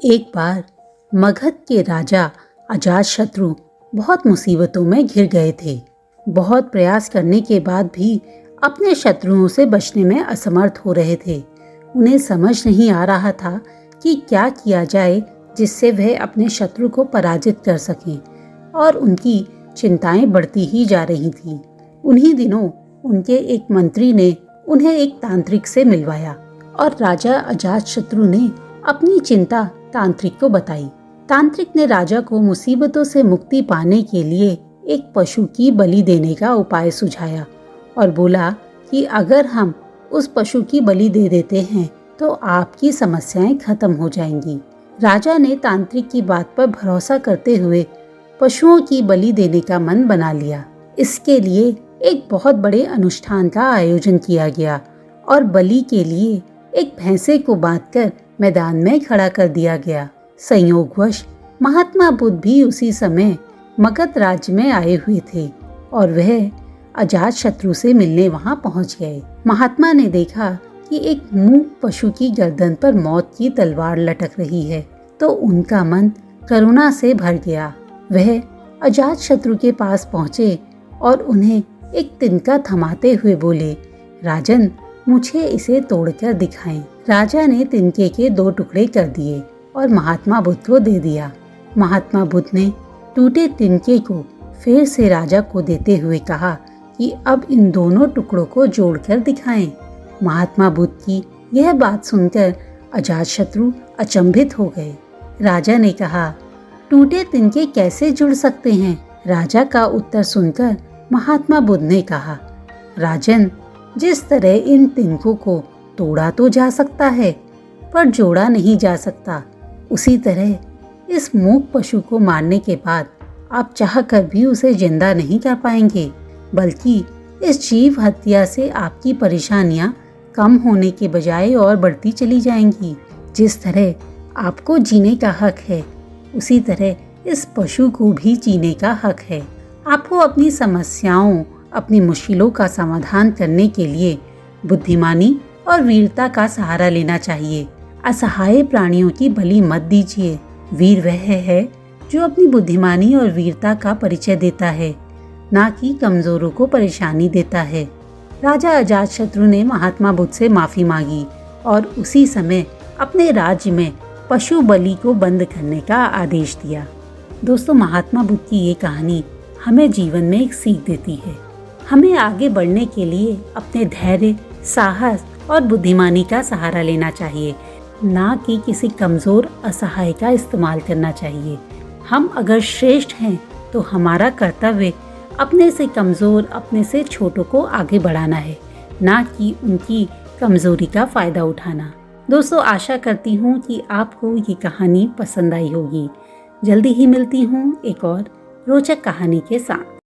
एक बार मगध के राजा अजातशत्रु बहुत मुसीबतों में घिर गए थे। बहुत प्रयास करने के बाद भी अपने शत्रुओं से बचने में असमर्थ हो रहे थे। उन्हें समझ नहीं आ रहा था कि क्या किया जाए जिससे वह अपने शत्रु को पराजित कर सकें, और उनकी चिंताएं बढ़ती ही जा रही थीं। उन्हीं दिनों उनके एक मंत्री ने उन्हें एक तांत्रिक से मिलवाया और राजा अजातशत्रु ने अपनी चिंता तांत्रिक को बताई। तांत्रिक ने राजा को मुसीबतों से मुक्ति पाने के लिए एक पशु की बलि देने का उपाय सुझाया और बोला कि अगर हम उस पशु की बलि दे देते हैं तो आपकी समस्याएं खत्म हो जाएंगी। राजा ने तांत्रिक की बात पर भरोसा करते हुए पशुओं की बलि देने का मन बना लिया। इसके लिए एक बहुत बड़े अनुष्ठान का आयोजन किया गया और बलि के लिए एक भैंसे को बांधकर मैदान में खड़ा कर दिया गया। संयोगवश महात्मा बुद्ध भी उसी समय मगध राज्य में आए हुए थे और वह अजातशत्रु से मिलने वहां पहुंच गए। महात्मा ने देखा कि एक मूक पशु की गर्दन पर मौत की तलवार लटक रही है तो उनका मन करुणा से भर गया। वह अजातशत्रु के पास पहुंचे और उन्हें एक तिनका थमाते हुए बोले, राजन, मुझे इसे तोड़कर दिखाएं। राजा ने तिनके के 2 टुकड़े कर दिए और महात्मा बुद्ध को दे दिया। महात्मा बुद्ध ने टूटे तिनके को फिर से राजा को देते हुए कहा कि अब इन दोनों टुकड़ों को जोड़कर दिखाएं। महात्मा बुद्ध की यह बात सुनकर अजातशत्रु अचंभित हो गए। राजा ने कहा, टूटे तिनके कैसे जुड़ सकते हैं? राजा का उत्तर सुनकर महात्मा बुद्ध ने कहा, राजन, जिस तरह इन तिनकों को तोड़ा तो जा सकता है पर जोड़ा नहीं जा सकता, उसी तरह इस मूक पशु को मारने के बाद आप चाहकर भी उसे जिंदा नहीं कर पाएंगे, बल्कि इस जीव हत्या से आपकी परेशानियां कम होने के बजाय और बढ़ती चली जाएंगी। जिस तरह आपको जीने का हक है, उसी तरह इस पशु को भी जीने का हक है। आपको अपनी समस्याओं, अपनी मुश्किलों का समाधान करने के लिए बुद्धिमानी और वीरता का सहारा लेना चाहिए। असहाय प्राणियों की बलि मत दीजिए। वीर वह है जो अपनी बुद्धिमानी और वीरता का परिचय देता है, ना कि कमजोरों को परेशानी देता है। राजा अजातशत्रु ने महात्मा बुद्ध से माफी मांगी और उसी समय अपने राज्य में पशु बलि को बंद करने का आदेश दिया। दोस्तों, महात्मा बुद्ध की ये कहानी हमें जीवन में एक सीख देती है। हमें आगे बढ़ने के लिए अपने धैर्य, साहस और बुद्धिमानी का सहारा लेना चाहिए, ना कि किसी कमजोर असहाय का इस्तेमाल करना चाहिए। हम अगर श्रेष्ठ हैं तो हमारा कर्तव्य अपने से कमजोर, अपने से छोटों को आगे बढ़ाना है, ना कि उनकी कमजोरी का फायदा उठाना। दोस्तों, आशा करती हूँ कि आपको ये कहानी पसंद आई होगी। जल्दी ही मिलती हूँ एक और रोचक कहानी के साथ।